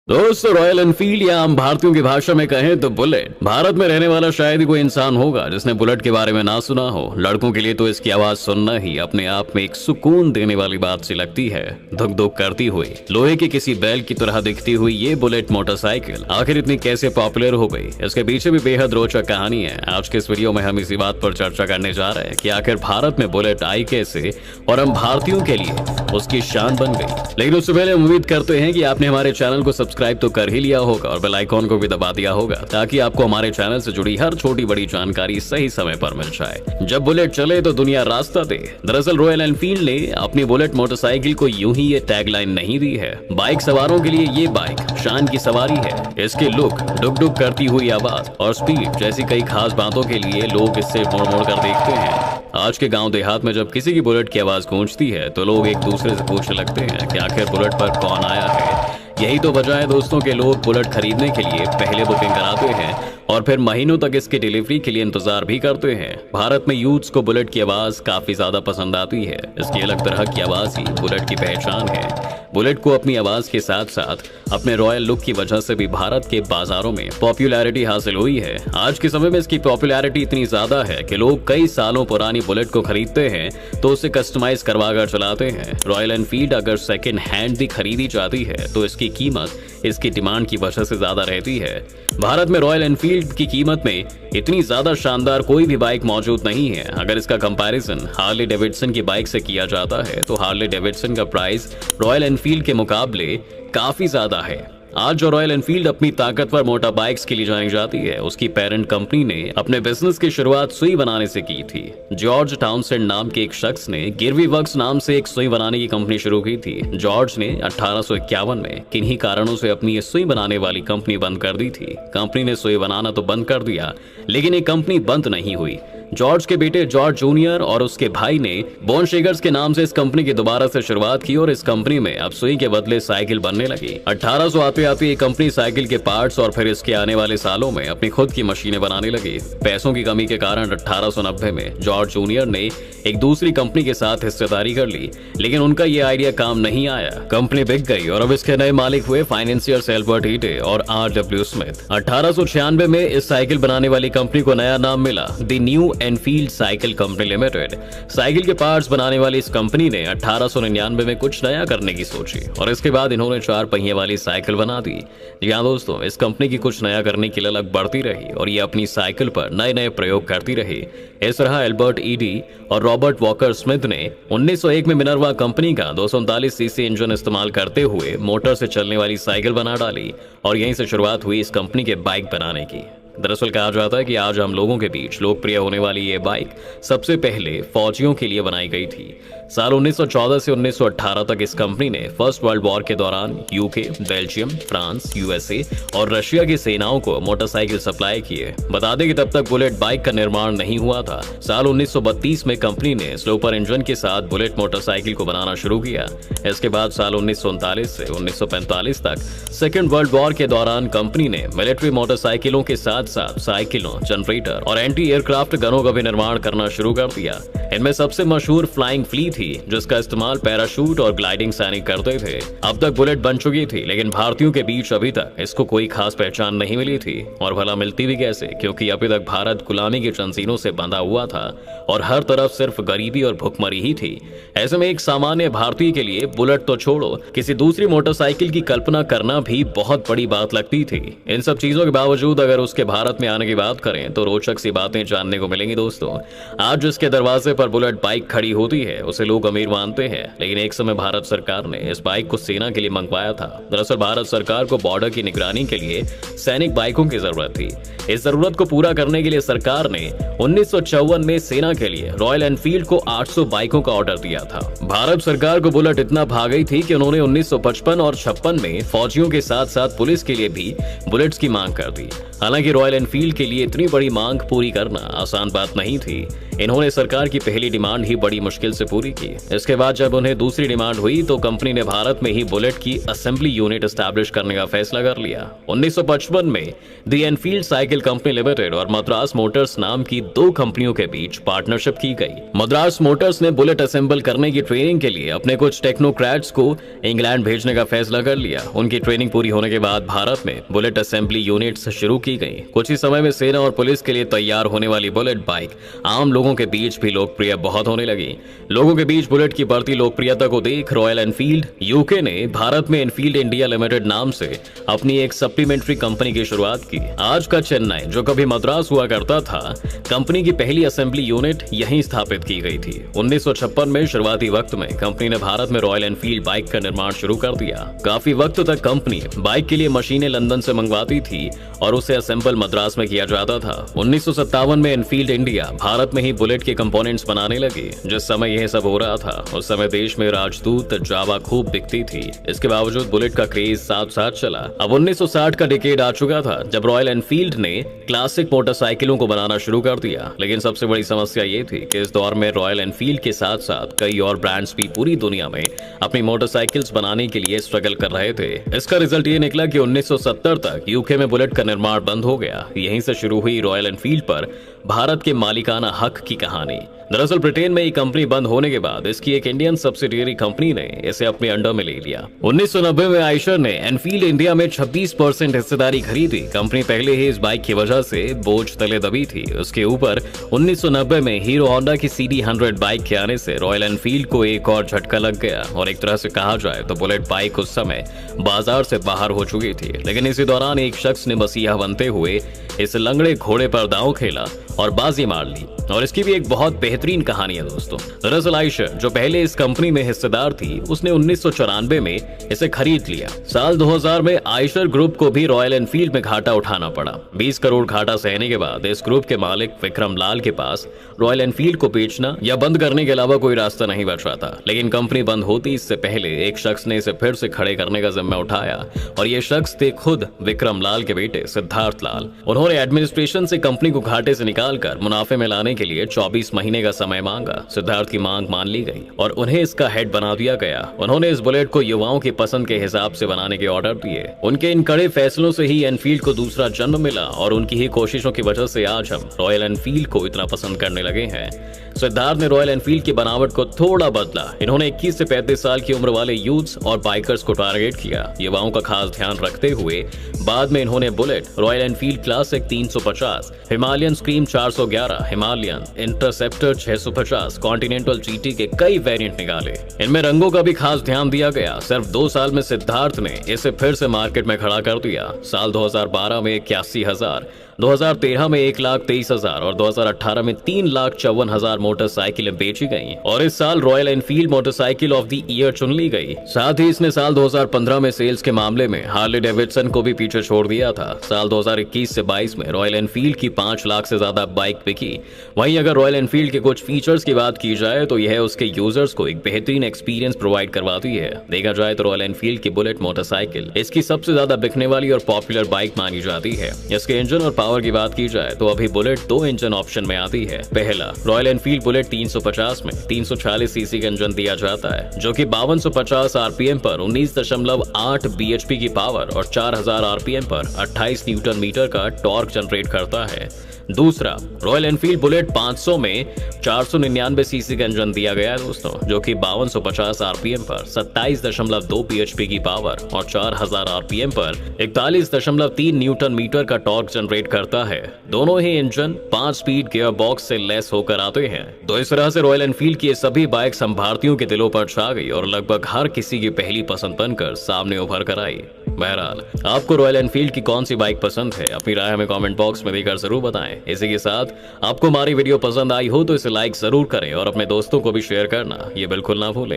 दोस्तों, royal Enfield या हम भारतीयों की भाषा में कहें तो बुलेट भारत में रहने वाला शायद ही कोई इंसान होगा जिसने बुलेट के बारे में ना सुना हो। लड़कों के लिए तो इसकी आवाज सुनना ही अपने आप में एक सुकून देने वाली बात सी लगती है। धुक धुक करती हुई लोहे की किसी बैल की तरह दिखती हुई ये बुलेट मोटरसाइकिल आखिर इतनी कैसे पॉपुलर हो गई, इसके पीछे भी बेहद रोचक कहानी है। आज के इस वीडियो में हम इसी बात पर चर्चा करने जा रहे हैं कि आखिर भारत में बुलेट आई कैसे और हम भारतीयों के लिए उसकी शान बन गई। लेकिन उससे पहले हम उम्मीद करते हैं कि आपने हमारे चैनल को सब्सक्राइब तो कर ही लिया होगा और बेल आइकॉन को भी दबा दिया होगा ताकि आपको हमारे चैनल से जुड़ी हर छोटी बड़ी जानकारी सही समय पर मिल जाए। जब बुलेट चले तो दुनिया रास्ता दे। दरअसल रॉयल एनफील्ड ने अपनी बुलेट मोटरसाइकिल को यूं ही ये टैगलाइन नहीं दी है। बाइक सवारों के लिए ये बाइक शान की सवारी है। इसके लुक, डुक डुक करती हुई आवाज और स्पीड जैसी कई खास बातों के लिए लोग इससे मुड़ मुड़ कर देखते हैं। आज के गांव देहात में जब किसी की बुलेट की आवाज गूंजती है तो लोग एक दूसरे से पूछने लगते हैं कि आखिर बुलेट पर कौन आया है। यही तो वजह है दोस्तों के लोग बुलेट खरीदने के लिए पहले बुकिंग कराते हैं और फिर महीनों तक इसकी डिलीवरी के लिए इंतजार भी करते हैं। भारत में यूथ्स को बुलेट की आवाज काफी ज्यादा पसंद आती है। इसकी अलग तरह की आवाज ही बुलेट की पहचान है। बुलेट को अपनी आवाज के साथ साथ अपने रॉयल लुक की वजह से भी भारत के बाजारों में पॉपुलैरिटी हासिल हुई है। आज के समय में इसकी पॉपुलैरिटी इतनी ज्यादा है कि लोग कई सालों पुरानी बुलेट को खरीदते हैं तो उसे कस्टमाइज करवा कर चलाते हैं। रॉयल एनफील्ड अगर सेकेंड हैंड भी खरीदी जाती है तो इसकी कीमत इसकी डिमांड की वजह से ज्यादा रहती है। भारत में रॉयल एनफील्ड की कीमत में इतनी ज्यादा शानदार कोई भी बाइक मौजूद नहीं है। अगर इसका कंपैरिजन हार्ले डेविडसन की बाइक से किया जाता है तो हार्ले डेविडसन का प्राइस रॉयल एनफील्ड के मुकाबले काफी ज्यादा है। आज जो रॉयल एनफील्ड अपनी ताकतवर मोटर बाइक्स के लिए जानी जाती है, उसकी पेरेंट कंपनी ने अपने बिजनेस की शुरुआत सुई बनाने से की थी। जॉर्ज टाउनसेंड नाम के एक शख्स ने गिरवी वर्क्स नाम से एक सुई बनाने की कंपनी शुरू की थी। जॉर्ज ने 1851 में किन्हीं कारणों से अपनी ये सुई बनाने वाली कंपनी बंद कर दी थी। कंपनी ने सुई बनाना तो बंद कर दिया, लेकिन ये कंपनी बंद नहीं हुई। जॉर्ज के बेटे जॉर्ज जूनियर और उसके भाई ने बोनशेगर्स के नाम से इस कंपनी की दोबारा से शुरुआत की और इस कंपनी में अब सुई के बदले साइकिल बनने लगी। 1800 आते आते ये कंपनी साइकिल के पार्ट्स और फिर इसके आने वाले सालों में अपनी खुद की मशीनें बनाने लगी। पैसों की कमी के कारण 1890 में जॉर्ज जूनियर ने एक दूसरी कंपनी के साथ हिस्सेदारी कर ली, लेकिन उनका ये आइडिया काम नहीं आया। कंपनी बिक गई और अब इसके नए मालिक हुए फाइनेंसियर्स एल्बर्ट ईडे और R.W. स्मिथ। 1896 में इस साइकिल बनाने वाली कंपनी को नया नाम मिला, the new Enfield cycle company limited. Cycle के पार्ट्स बनाने वाली इस कंपनी ने 1899 में कुछ नया करने की सोची और इसके बाद इन्होंने 4 पहिए वाली साइकिल बना दी। जी हाँ दोस्तों, इस कंपनी की कुछ नया करने की ललक बढ़ती रही और ये अपनी साइकिल पर नए नए प्रयोग करती रही। इस तरह एल्बर्ट ईडी और रॉबर्ट वॉकर स्मिथ ने 1901 में मिनर्वा कंपनी का 239 सीसी इंजन इस्तेमाल करते हुए मोटर से चलने वाली साइकिल बना डाली और यहीं से शुरुआत हुई इस कंपनी के बाइक बनाने की। दरअसल कहा जाता है कि आज हम लोगों के बीच लोकप्रिय होने वाली ये बाइक सबसे पहले फौजियों के लिए बनाई गई थी। साल 1914 से 1918 तक इस कंपनी ने फर्स्ट वर्ल्ड वॉर के दौरान यूके, बेल्जियम, फ्रांस, यूएसए और रशिया की सेनाओं को मोटरसाइकिल सप्लाई किए। बता दें कि तब तक बुलेट बाइक का निर्माण नहीं हुआ था। साल 1932 में कंपनी ने स्लोपर इंजन के साथ बुलेट मोटरसाइकिल को बनाना शुरू किया। इसके बाद साल 1939 से 1945 तक सेकेंड वर्ल्ड वॉर के दौरान कंपनी ने मिलिट्री मोटरसाइकिलों के साथ साथ साइकिलों, जनरेटर और एंटी एयरक्राफ्ट गनों का भी निर्माण करना शुरू कर दिया। इनमें सबसे मशहूर फ्लाइंग फ्ली थी, जिसका इस्तेमाल पैराशूट और ग्लाइडिंग सैनिक करते थे। अब तक बुलेट बन चुकी थी, लेकिन भारतीयों के बीच अभी तक इसको कोई खास पहचान नहीं मिली थी। और भला मिलती भी कैसे, क्योंकि अभी तक भारत गुलामी के जंजीरों से बंधा हुआ था और हर तरफ सिर्फ गरीबी और भुखमरी ही थी। ऐसे में एक सामान्य भारतीय के लिए बुलेट तो छोड़ो, किसी दूसरी मोटरसाइकिल की कल्पना करना भी बहुत बड़ी बात लगती थी। इन सब चीजों के बावजूद अगर उसके भारत में आने की बात करें तो रोचक सी बातें जानने को मिलेंगी दोस्तों। आज जिसके दरवाजे पर बुलेट बाइक खड़ी होती है उसे लोग अमीर मानते हैं, लेकिन एक समय भारत सरकार ने इस बाइक को सेना के लिए मंगवाया था। दरअसल भारत सरकार को बॉर्डर की निगरानी के लिए सैनिक बाइकों की जरूरत थी। इस जरूरत को पूरा करने के लिए सरकार ने 1954 में सेना के लिए रॉयल एनफील्ड को 800 बाइकों का ऑर्डर दिया था। भारत सरकार को बुलेट इतना भा गई थी कि उन्होंने 1955 और 56 में फौजियों के साथ साथ पुलिस के लिए भी बुलेट्स की मांग कर दी। हालांकि रॉयल एनफील्ड के लिए इतनी बड़ी मांग पूरी करना आसान बात नहीं थी। इन्होंने सरकार की पहली डिमांड ही बड़ी मुश्किल से पूरी की। इसके बाद जब उन्हें दूसरी डिमांड हुई तो कंपनी ने भारत में ही बुलेट की असेंबली यूनिट एस्टैब्लिश करने का फैसला कर लिया। 1955 में दी एनफील्ड साइकिल कंपनी लिमिटेड और मद्रास मोटर्स नाम की दो कंपनियों के बीच पार्टनरशिप की गई। मद्रास मोटर्स ने बुलेट असेंबल करने की ट्रेनिंग के लिए अपने कुछ टेक्नोक्रेट्स को इंग्लैंड भेजने का फैसला कर लिया। उनकी ट्रेनिंग पूरी होने के बाद भारत में बुलेट असेंबली यूनिट्स शुरू की गई। कुछ ही समय में सेना और पुलिस के लिए तैयार होने वाली बुलेट बाइक आम लोगों के बीच भी लोकप्रिय बहुत होने लगी। लोगों के बीच बुलेट की बढ़ती लोकप्रियता को देख रॉयल एनफील्ड यूके ने भारत में एनफील्ड इंडिया लिमिटेड नाम से अपनी एक सप्लीमेंट्री कंपनी की शुरुआत की। आज का चेन्नई जो कभी मद्रास हुआ करता था, कंपनी की पहली असेंबली यूनिट यहीं स्थापित की गई थी। 1956 में शुरुआती वक्त में कंपनी ने भारत में रॉयल एनफील्ड बाइक का निर्माण शुरू कर दिया। काफी वक्त तक कंपनी बाइक के लिए मशीनें लंदन से मंगवाती थी और उसे असेंबल मद्रास में किया जाता था। 1957 में एनफील्ड इंडिया भारत में ही बुलेट के कंपोनेंट्स बनाने लगी। जिस समय यह सब हो रहा था उस समय देश में राजदूत जावा खूब बिकती थी। इसके बावजूद बुलेट का क्रेज साथ साथ चला। अब 1960 का डिकेड आ चुका था जब रॉयल एनफील्ड ने क्लासिक मोटरसाइकिलों को बनाना शुरू कर दिया। लेकिन सबसे बड़ी समस्या ये थी कि इस दौर में रॉयल एनफील्ड के साथ साथ कई और ब्रांड्स भी पूरी दुनिया में अपनी मोटरसाइकिल्स बनाने के लिए स्ट्रगल कर रहे थे। इसका रिजल्ट ये निकला कि 1970 तक यूके में बुलेट का निर्माण बंद हो गया। यहीं से शुरू हुई रॉयल एनफील्ड पर भारत के मालिकाना हक की कहानी। दरअसल ब्रिटेन में ये कंपनी बंद होने के बाद इसकी एक इंडियन सब्सिडियरी कंपनी ने इसे अपने अंडर में ले लिया। 1990 में आयशर ने एनफील्ड इंडिया में 26% हिस्सेदारी खरीदी। कंपनी पहले ही इस बाइक की वजह से बोझ तले दबी थी। उसके ऊपर 1990 में हीरो होंडा की CD100 बाइक के आने से रॉयल एनफील्ड को एक और झटका लग गया और एक तरह से कहा जाए तो बुलेट बाइक उस समय बाजार से बाहर हो चुकी थी। लेकिन इसी दौरान एक शख्स ने मसीहा बनते हुए इस लंगड़े घोड़े पर दांव खेला और बाजी मार ली। और इसकी भी एक बहुत बेहतरीन कहानी है दोस्तों। दरअसल आयशर जो पहले इस कंपनी में हिस्सेदार थी उसने 1994 में इसे खरीद लिया। साल 2000 में आयशर ग्रुप को भी रॉयल एनफील्ड में घाटा उठाना पड़ा। 20 करोड़ घाटा सहने के बाद इस ग्रुप के मालिक विक्रम लाल के पास रॉयल एनफील्ड को बेचना या बंद करने के अलावा कोई रास्ता नहीं बचा था। लेकिन कंपनी बंद होती इससे पहले एक शख्स ने इसे फिर से खड़े करने का जिम्मा उठाया और ये शख्स थे खुद विक्रम लाल के बेटे सिद्धार्थ लाल। उन्होंने एडमिनिस्ट्रेशन से कंपनी को घाटे से निकालकर मुनाफे में लाने के लिए 24 महीने का समय मांगा। सिद्धार्थ की मांग मान ली गई और उन्हें इसका हेड बना दिया गया। उन्होंने इस बुलेट को युवाओं की पसंद के हिसाब से बनाने के ऑर्डर दिए। उनके इन कड़े फैसलों से ही एनफील्ड को दूसरा जन्म मिला और उनकी ही कोशिशों की वजह से आज हम रॉयल एनफील्ड को इतना पसंद करने लगे हैं। सिद्धार्थ ने रॉयल एनफील्ड की बनावट को थोड़ा बदला। इन्होंने 21 से 35 साल की उम्र वाले यूथ्स और बाइकर्स को टारगेट किया। युवाओं का खास ध्यान रखते हुए बाद में इन्होंने bullet, royal Enfield classic 350, Himalayan scream 411, Himalayan interceptor 650, continental GT के कई वेरिएंट निकाले। इनमें रंगों का भी खास ध्यान दिया गया। सिर्फ 2 साल में सिद्धार्थ ने इसे फिर से मार्केट में खड़ा कर दिया। साल 2012 में 81,000, 2013 में 1,23,000 और 2018 में 3,54,000 मोटरसाइकिलें बेची गईं और इस साल royal Enfield motorcycle of the year चुन ली गई। साथ ही इसने साल 2015 में सेल्स के मामले में हार्ले डेविडसन को भी पीछे छोड़ दिया था। साल 2021 से 22 में रॉयल एनफील्ड की 5 लाख से ज्यादा बाइक बिकी। वहीं अगर रॉयल एनफील्ड के कुछ फीचर्स की बात की जाए तो यह उसके यूजर्स को एक बेहतरीन एक्सपीरियंस प्रोवाइड करवाती है। देखा जाए तो रॉयल एनफील्ड की बुलेट मोटरसाइकिल इसकी सबसे ज्यादा बिकने वाली और पॉपुलर बाइक मानी जाती है। इसके इंजन और पावर की बात की जाए तो अभी बुलेट 2 इंजन ऑप्शन में आती है। पहला, रॉयल एनफील्ड बुलेट 350 में 340 सीसी का इंजन दिया जाता है जो कि 5250 आरपीएम पर 19.8 bhp की पावर और 4000 आरपीएम पर 28 न्यूटन मीटर का टॉर्क जनरेट करता है। दूसरा, रॉयल एनफील्ड बुलेट 500 में 499 सीसी का इंजन दिया गया है दोस्तों, जो कि 5250 आरपीएम पर 27.2 bhp की पावर और 4000 आरपीएम पर 41.3 न्यूटन मीटर का टॉर्क जनरेट करता है। दोनों ही इंजन 5 स्पीड गियर बॉक्स से लेस होकर आते हैं। तो इस तरह से रॉयल एनफील्ड की ये सभी बाइक्स हम भारतीयों के दिलों पर छा गई और लगभग हर किसी की पहली पसंद बनकर सामने उभर कर आई। बहरहाल, आपको रॉयल एनफील्ड की कौन सी बाइक पसंद है, अपनी राय हमें कमेंट बॉक्स में देकर जरूर बताएं। इसी के साथ आपको हमारी वीडियो पसंद आई हो तो इसे लाइक जरूर करें और अपने दोस्तों को भी शेयर करना ये बिल्कुल ना भूलें।